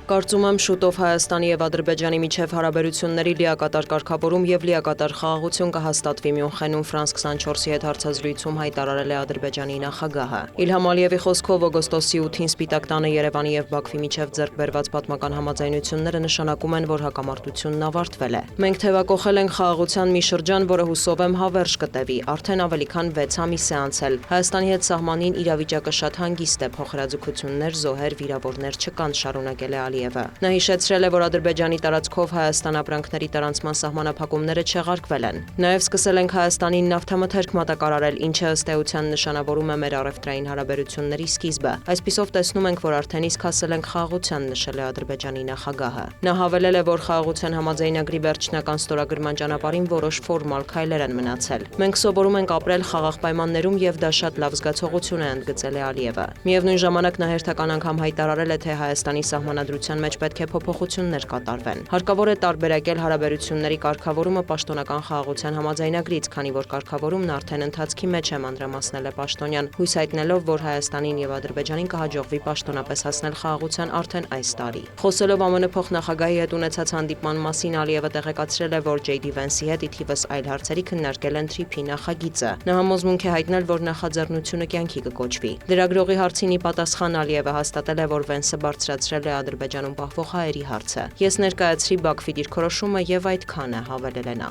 Կարծում եմ շուտով Հայաստանի եւ Ադրբեջանի միջև հարաբերությունների լիակատար կարգավորում եւ լիակատար խաղաղություն կհաստատվի Մյունխենում Ֆրանս 24-ի հետ հարցազրույցում հայտարարել է Ադրբեջանի նախագահը։ Իլհամ Ալիևի խոսքով օգոստոսի 8-ին Սպիտակ տանը Երևանի եւ Բաքվի միջև ձեռք բերված պատմական համաձայնությունները նշանակում են, որ հակամարտությունն ավարտվել է։ Մենք թեւակոխել ենք խաղաղության մի շրջան, որը հուսով եմ հավերժ կտևի։ Արդեն ավելի քան 6 ամիս է անցել։ Հայաստանի հետ սահմանին իրավիճակը շատ հանգիստ է, փոխհրաձգություններ, զոհեր, վիրավորներ չկան, շարունակել է Նա հիշեցրել է, որ Ադրբեջանի տարածքով Հայաստան ապրանքների տարանցման սահմանափակումները չեղարկվել են։ Նաև սկսել ենք Հայաստանին նավթամթերք մատակարարել, ինչը ըստ էության նշանավորում է մեր առևտրային հարաբերությունների սկիզբը։ Այսպիսով տեսնում ենք, որ արդեն իսկ հասել ենք խաղաղության, նշել է Ադրբեջանի նախագահը։ Նա հավելել է, որ խաղաղության համաձայնագրի վերջնական ստորագրման ճանապարհին որոշ ֆորմալ քայլեր են մնացել։ Մենք սովորում ենք ապրել խաղաղ պայմաններում եւ դա շատ լավ զգացողություն է, ընդգծել է Ալիևը։ Միևնույն ժամանակ նա հերթական անգամ հայտարարել է, թե Հայաստանի սահմանադրության մեջ պետք է փոփոխություններ կատարվեն։ Հարկավոր է տարբերակել հարաբերությունների կարգավորումը պաշտոնական խաղաղության համաձայնագրից, քանի որ կարգավորումն արդեն ընթացքի մեջ է, մանրամասնել է Պաշտոնյան, հույս հայտնելով, որ Հայաստանին եւ Ադրբեջանին կհաջողվի պաշտոնապես հասնել խաղաղության արդեն այս տարի։ Խոսելով ԱՄՆ փոխնախագահի հետ ունեցած հանդիպման մասին, Ալիևը տեղեկացրել է, որ J.D. Vance-ի հետ ի թիվս այլ հարցերի քննարկել են TRIP-ի նախագիծը։ Նա համոզմունք է հայտնել, որ նախաձեռնությունը կյանքի կկոչվի։ Լրագրողի հարցին ի պատասխան Ալիևը հաստատել է, որ Vance-ը բարձրացրել է Ադրբեջանում պահվող հայերի հարցը։ Ես ներկայացրի Բաքվի դիրքորոշումը եւ այդքան է, հավելել է նա։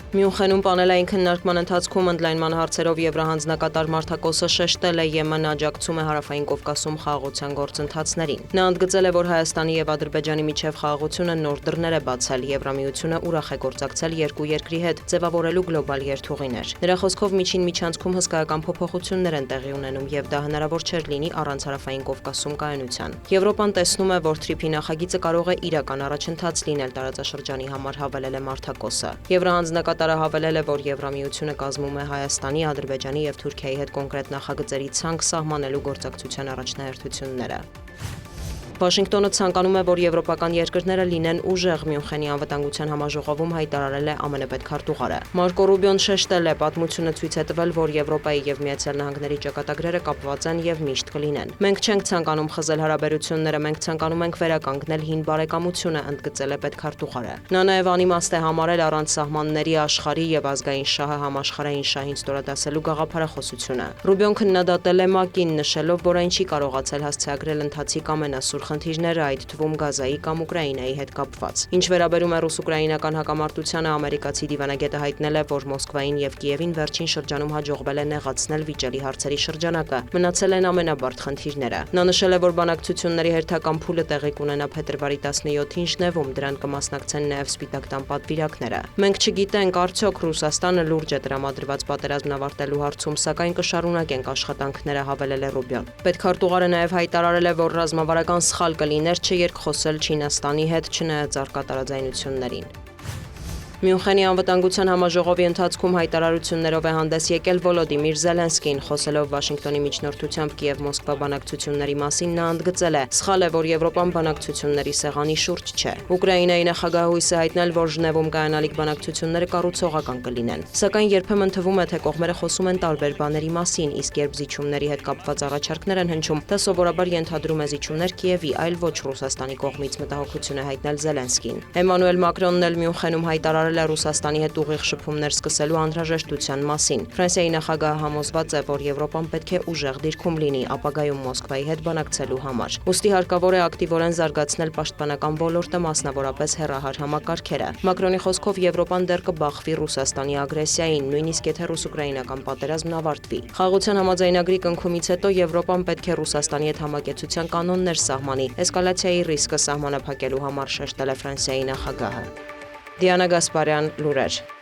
Մյունխենում պանելային քննարկման ընթացքում ընդլայնման հարցերով Եվրահանձնակատար Մարտակոսը շեշտել է ԵՄ-ն աջակցում է Հարավային Կովկասում խաղաղության գործընթացներին։ Նա ընդգծել է, որ Հայաստանի եւ Ադրբեջանի միջև խաղաղությունը նոր դռներ է բացել, Եվրամիությունը ուրախ է գործակցել երկու երկրի հետ ձևավորելու գլոբալ երթուղիներ։ Նրա խոսքով միջին միջանցքում հսկայական փոփոխություններ են տեղի ունենում եւ դա հնարավոր չէր լինի առանց Հարավային Կովկասում կայունության։ Եվրոպան տեսնում է, որ TRIP-ի նախագիծը կարող է իրական առաջընթաց լինել տարածաշրջանի համար, հավելել է Մարտակոսը։ Եվրահանձնակատարը հավելել է, որ Եվրամիությունը կազմում է Հայաստանի, Ադրբեջանի եւ Թուրքիայի հետ կոնկրետ նախագծերի ցանկ սահմանելու գործակցության առաջնահերթությունները։ Վաշինգտոնը ցանկանում է, որ եվրոպական երկրները լինեն ուժեղ, Մյունխենի անվտանգության համաժողովում հայտարարել է ԱՄՆ պետքարտուղարը։ Մարկո Ռուբիոն շեշտել է, պատմությունը ցույց է տվել, որ Եվրոպայի եւ Միացյալ Նահանգների ճակատագրերը կապված են եւ միշտ կլինեն։ Մենք չենք ցանկանում խզել հարաբերությունները, մենք ցանկանում ենք վերականգնել հին բարեկամությունը, ընդգծել է պետքարտուղարը։ Նա նաեւ անիմաստ է համարել առանց սահմանների աշխարհի եւ ազգային շահը համաշխարհային շահին ստորադասելու գաղափարախոսությունը։ Ռուբիոն քննադատել է ՄԱԿ-ին, նշելով, որ այն չի կարողացել հասցեագրել ընթացիկ ամենասուր խնդիրները, այդ թվում Գազայի կամ Ուկրաինայի հետ կապված։ Ինչ վերաբերում է ռուս-ուկրաինական հակամարտությանը, ամերիկացի դիվանագետը հայտնել է, որ Մոսկվային եւ Կիևին վերջին շրջանում հաջողվել է նեղացնել վիճելի հարցերի շրջանակը, մնացել են ամենաբարդ խնդիրները։ Նա նշել է, որ բանակցությունների հերթական փուլը տեղի կունենա փետրվարի 17-ին Ժնևում, դրան կմասնակցեն նաեւ Սպիտակ տան պատվիրակները։ Մենք չգիտենք, արդյոք Ռուսաստանը լուրջ է տրամադրված պատերազմն ավարտելու հարցում, սակայն կշարունակենք աշխատանքները, հավելել է Ռուբիոն։ Պետքարտուղարը նաեւ հայտարարել է, որ ռազմավարական սխալ կլիներ չերկխոսել Չինաստանի հետ, չնայած առկա տարաձայնություններին։ Մյունխենի անվտանգության համաժողովի ընթացքում հայտարարություններով է հանդես եկել Վոլոդիմիր Զելենսկին, խոսելով Վաշինգտոնի միջնորդությամբ Կիև-Մոսկվա բանակցությունների մասին, նա ընդգծել է. «Սխալ է, որ Եվրոպան բանակցությունների սեղանի շուրջ չէ»։ Ուկրաինայի նախագահը հույս է հայտնել, որ Ժնևում կայանալիք բանակցությունները կառուցողական կլինեն։ Սակայն երբեմն թվում է, թե կողմերը խոսում են տարբեր բաների մասին, իսկ երբ զիջումների հետ կապված առաջարկներ են հնչում, դա սովորաբար ենթադրում է զիջումներ Կիևի, այլ ոչ Ռուսաստանի կողմից, մտահոգություն է հայտնել Զելենսկին։ Էմանուել Մակրոնն էլ Մյունխենում հայտարարել է Ռուսաստանի հետ ուղիղ շփումներ սկսելու անհրաժեշտության մասին։ Ֆրանսիայի նախագահը համոզված է, որ Եվրոպան պետք է ուժեղ դիրքում լինի ապագայում Մոսկվայի հետ բանակցելու համար։ Ուստի հարկավոր է ակտիվորեն զարգացնել պաշտպանական ոլորտը, մասնավորապես հեռահար համակարգերը։ Մակրոնի խոսքով Եվրոպան դեռ կբախվի Ռուսաստանի ագրեսիային, նույնիսկ եթե ռուս-ուկրաինական պատերազմն ավարտվի։ Խաղաղության համաձայնագրի կնքումից հետո Եվրոպան պետք է Ռուսաստանի հետ համակեցության կանոններ սահմանի, էսկալացիայի ռիսկը սահմանափակելու համար, շեշտել է Ֆրանսիայի նախագահը։ Դիանա Գասպարյան, լուրեր։